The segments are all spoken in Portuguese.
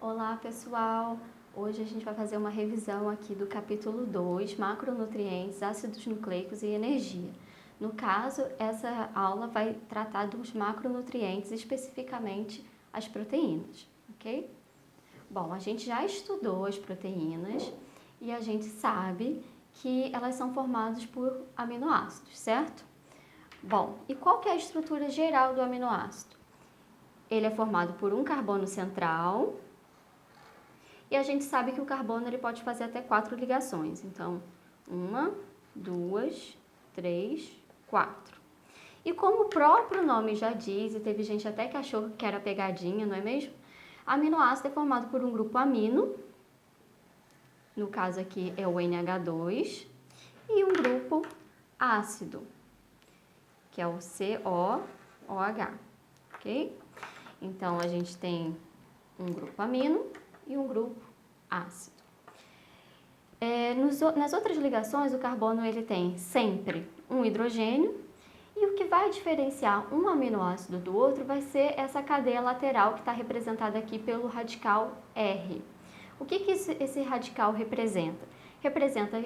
Olá pessoal, hoje a gente vai fazer uma revisão aqui do capítulo 2, macronutrientes, ácidos nucleicos e energia. No caso, essa aula vai tratar dos macronutrientes, especificamente as proteínas, ok? Bom, a gente já estudou as proteínas e a gente sabe que elas são formadas por aminoácidos, certo? Bom, e qual que é a estrutura geral do aminoácido? Ele é formado por um carbono central. E a gente sabe que o carbono ele pode fazer até 4 ligações. Então, 1, 2, 3, 4. E como o próprio nome já diz, e teve gente até que achou que era pegadinha, não é mesmo? Aminoácido é formado por um grupo amino, no caso aqui é o NH2, e um grupo ácido, que é o COOH, ok? Então, a gente tem um grupo amino e um grupo ácido. Nas outras ligações, o carbono ele tem sempre um hidrogênio e o que vai diferenciar um aminoácido do outro vai ser essa cadeia lateral que está representada aqui pelo radical R. O que esse radical representa? Representa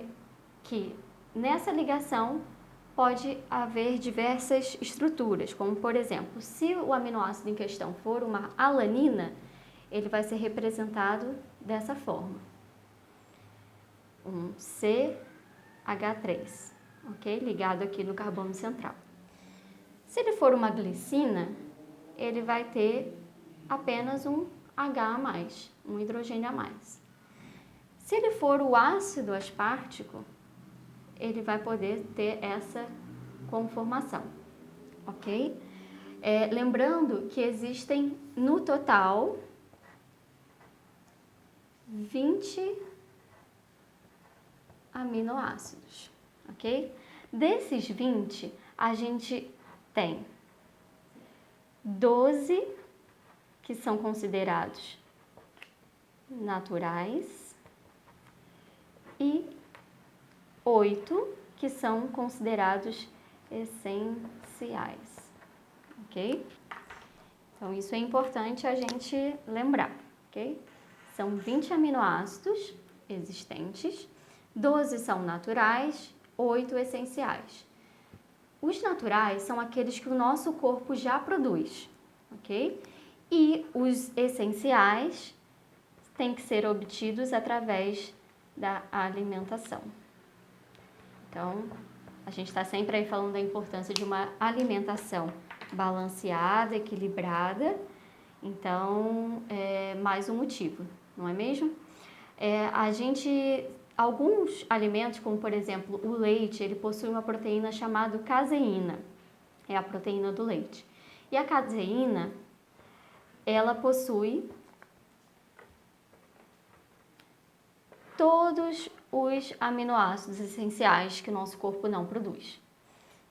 que nessa ligação pode haver diversas estruturas, como por exemplo, se o aminoácido em questão for uma alanina, ele vai ser representado dessa forma. Um CH3, ok? Ligado aqui no carbono central. Se ele for uma glicina, ele vai ter apenas um H a mais, um hidrogênio a mais. Se ele for o ácido aspartico, ele vai poder ter essa conformação, ok? Lembrando que existem no total 20 aminoácidos, ok? Desses 20, a gente tem 12 que são considerados naturais e 8 que são considerados essenciais, ok? Então, isso é importante a gente lembrar, ok? São 20 aminoácidos existentes, 12 são naturais, 8 essenciais. Os naturais são aqueles que o nosso corpo já produz, ok? E os essenciais têm que ser obtidos através da alimentação. Então, a gente está sempre aí falando da importância de uma alimentação balanceada, equilibrada. Então, é mais um motivo, não é mesmo? Alguns alimentos, como por exemplo o leite, ele possui uma proteína chamada caseína, é a proteína do leite. E a caseína, ela possui todos os aminoácidos essenciais que o nosso corpo não produz.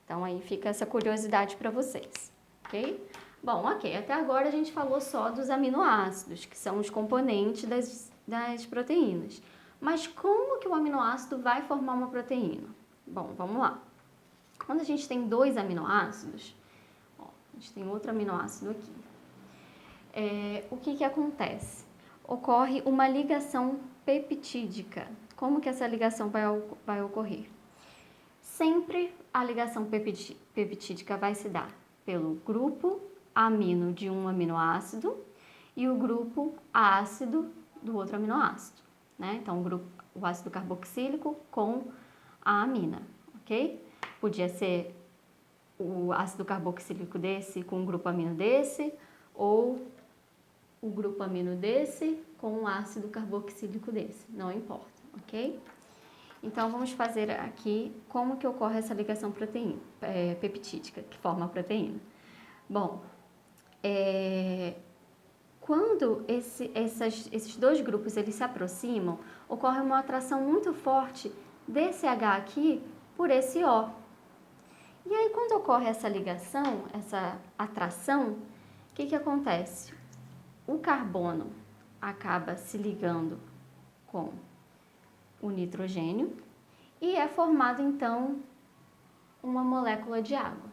Então aí fica essa curiosidade para vocês, ok? Bom, ok, até agora a gente falou só dos aminoácidos, que são os componentes das proteínas. Mas como que o aminoácido vai formar uma proteína? Bom, vamos lá. Quando a gente tem dois aminoácidos, ó, a gente tem outro aminoácido aqui. O que acontece? Ocorre uma ligação peptídica. Como que essa ligação vai ocorrer? Sempre a ligação peptídica vai se dar pelo grupo amino de um aminoácido e o grupo ácido do outro aminoácido, né? Então, o ácido carboxílico com a amina, ok? Podia ser o ácido carboxílico desse com o grupo amino desse, ou o grupo amino desse com o ácido carboxílico desse, não importa, ok? Então, vamos fazer aqui como que ocorre essa ligação peptídica, que forma a proteína. Bom, quando esses dois grupos eles se aproximam, ocorre uma atração muito forte desse H aqui por esse O. E aí, quando ocorre essa ligação, essa atração, o que acontece? O carbono acaba se ligando com o nitrogênio e é formado, então, uma molécula de água,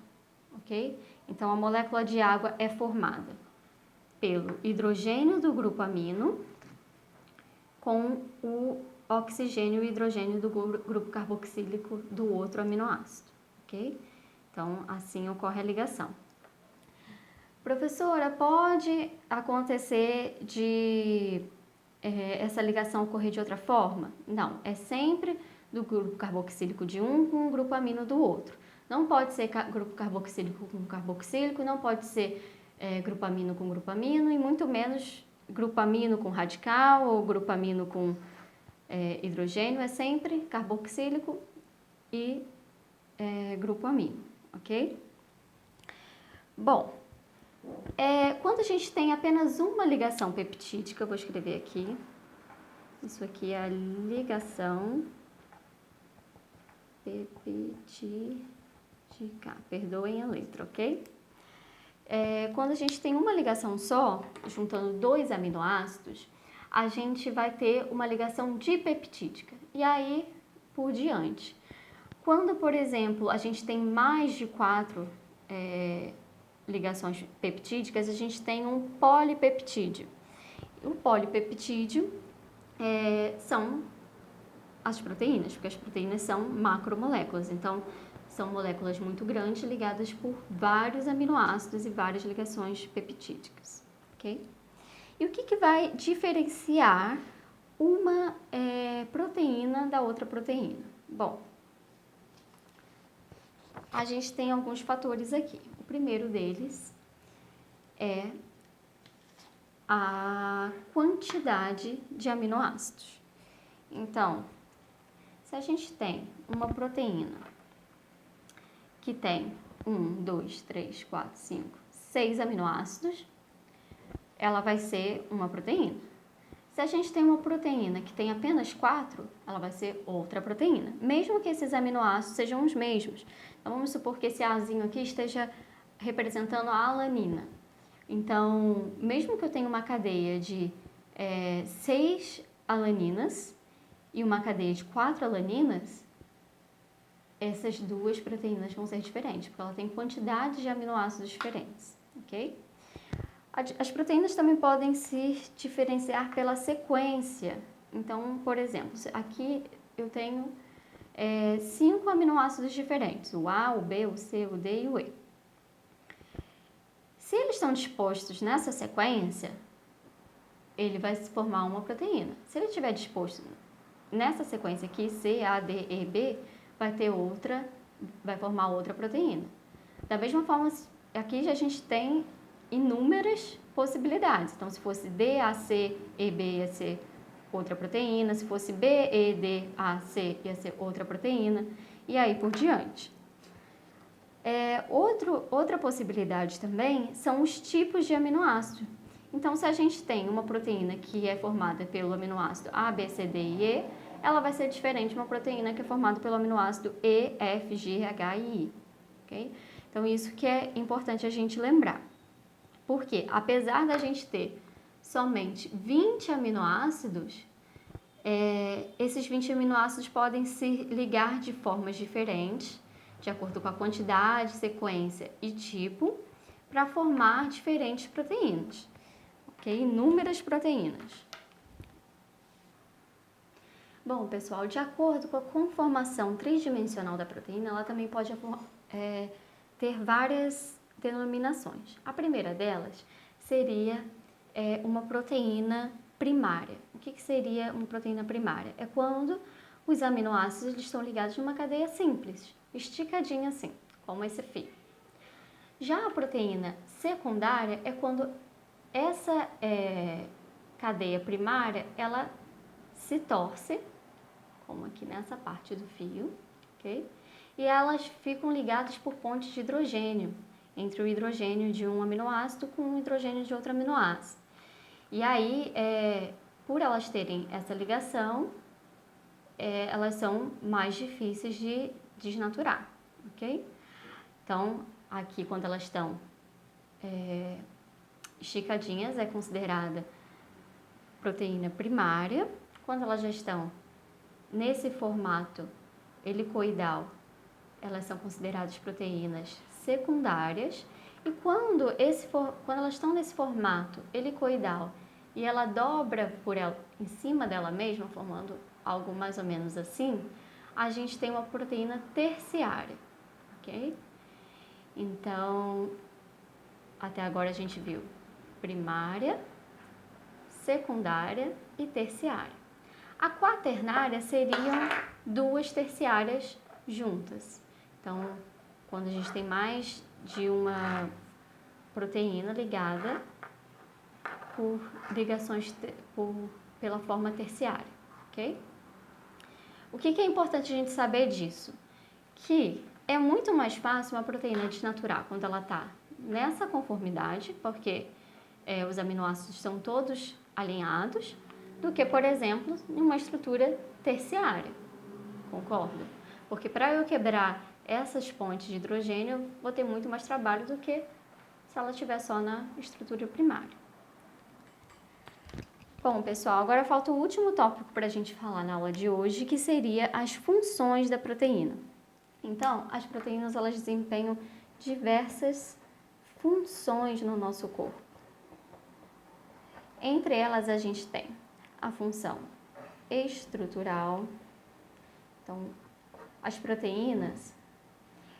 ok? Então, a molécula de água é formada pelo hidrogênio do grupo amino com o oxigênio e hidrogênio do grupo carboxílico do outro aminoácido, ok? Então, assim ocorre a ligação. Professora, pode acontecer de essa ligação ocorrer de outra forma? Não, é sempre do grupo carboxílico de um com o grupo amino do outro. Não pode ser grupo carboxílico com carboxílico, não pode ser grupo amino com grupo amino, e muito menos grupo amino com radical ou grupo amino com hidrogênio. É sempre carboxílico e grupo amino, ok? Bom, quando a gente tem apenas uma ligação peptídica, eu vou escrever aqui, isso aqui é a ligação peptídica, perdoem a letra, ok? Quando a gente tem uma ligação só, juntando 2 aminoácidos, a gente vai ter uma ligação dipeptídica, e aí por diante. Quando, por exemplo, a gente tem mais de 4 ligações peptídicas, a gente tem um polipeptídeo. O polipeptídeo são as proteínas, porque as proteínas são macromoléculas, então são moléculas muito grandes ligadas por vários aminoácidos e várias ligações peptídicas, ok? E o que vai diferenciar uma proteína da outra proteína? Bom, a gente tem alguns fatores aqui. O primeiro deles é a quantidade de aminoácidos. Então, se a gente tem uma proteína que tem 1, 2, 3, 4, 5, 6 aminoácidos, ela vai ser uma proteína. Se a gente tem uma proteína que tem apenas 4, ela vai ser outra proteína, mesmo que esses aminoácidos sejam os mesmos. Então, vamos supor que esse Azinho aqui esteja representando a alanina. Então, mesmo que eu tenha uma cadeia de 6 alaninas e uma cadeia de 4 alaninas, essas duas proteínas vão ser diferentes, porque ela tem quantidade de aminoácidos diferentes, ok? As proteínas também podem se diferenciar pela sequência. Então, por exemplo, aqui eu tenho 5 aminoácidos diferentes, o A, o B, o C, o D e o E. Se eles estão dispostos nessa sequência, ele vai se formar uma proteína. Se ele estiver disposto nessa sequência aqui, C, A, D, E, B, vai formar outra proteína. Da mesma forma, aqui a gente tem inúmeras possibilidades. Então, se fosse D, A, C, E, B, ia ser outra proteína. Se fosse B, E, D, A, C, ia ser outra proteína. E aí por diante. Outra possibilidade também são os tipos de aminoácido. Então, se a gente tem uma proteína que é formada pelo aminoácido A, B, C, D e E, ela vai ser diferente de uma proteína que é formada pelo aminoácido E, F, G, H e I. Okay? Então, isso que é importante a gente lembrar. Porque, apesar da gente ter somente 20 aminoácidos, esses 20 aminoácidos podem se ligar de formas diferentes, de acordo com a quantidade, sequência e tipo, para formar diferentes proteínas, ok? Inúmeras proteínas. Bom, pessoal, de acordo com a conformação tridimensional da proteína, ela também pode ter várias denominações. A primeira delas seria uma proteína primária. O que seria uma proteína primária? É quando os aminoácidos estão ligados numa cadeia simples, esticadinha assim, como esse fio. Já a proteína secundária é quando essa cadeia primária, ela se torce, como aqui nessa parte do fio, ok? E elas ficam ligadas por pontes de hidrogênio, entre o hidrogênio de um aminoácido com o hidrogênio de outro aminoácido. E aí, por elas terem essa ligação, elas são mais difíceis de desnaturar, ok? Então, aqui quando elas estão esticadinhas, é considerada proteína primária. Quando elas já estão nesse formato helicoidal, elas são consideradas proteínas secundárias. E quando elas estão nesse formato helicoidal e ela dobra por ela, em cima dela mesma, formando algo mais ou menos assim, a gente tem uma proteína terciária, ok? Então, até agora a gente viu primária, secundária e terciária. A quaternária seriam duas terciárias juntas. Então, quando a gente tem mais de uma proteína ligada por ligações pela forma terciária, ok? O que é importante a gente saber disso? Que é muito mais fácil uma proteína desnaturar quando ela está nessa conformidade, porque os aminoácidos estão todos alinhados, do que, por exemplo, em uma estrutura terciária, concorda? Porque para eu quebrar essas pontes de hidrogênio, eu vou ter muito mais trabalho do que se ela estiver só na estrutura primária. Bom, pessoal, agora falta o último tópico para a gente falar na aula de hoje, que seria as funções da proteína. Então, as proteínas, elas desempenham diversas funções no nosso corpo. Entre elas, a gente tem a função estrutural. Então, as proteínas,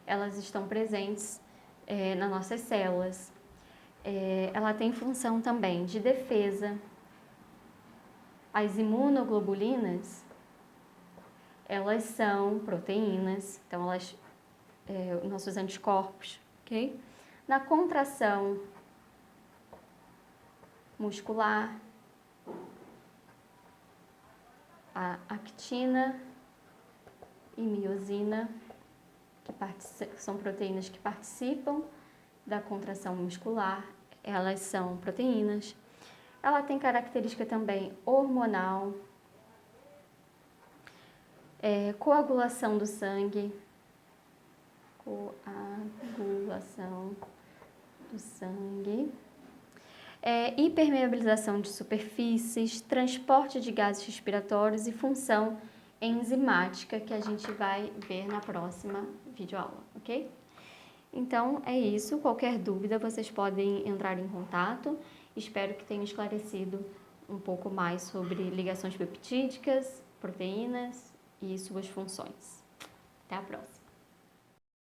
elas estão presentes nas nossas células. Ela tem função também de defesa. As imunoglobulinas, elas são proteínas, então elas, nossos anticorpos, ok? Na contração muscular, a actina e miosina, que são proteínas que participam da contração muscular, elas são proteínas. Ela tem característica também hormonal, coagulação do sangue, hipermeabilização de superfícies, transporte de gases respiratórios e função enzimática, que a gente vai ver na próxima videoaula, ok? Então, é isso. Qualquer dúvida, vocês podem entrar em contato. Espero que tenha esclarecido um pouco mais sobre ligações peptídicas, proteínas e suas funções. Até a próxima!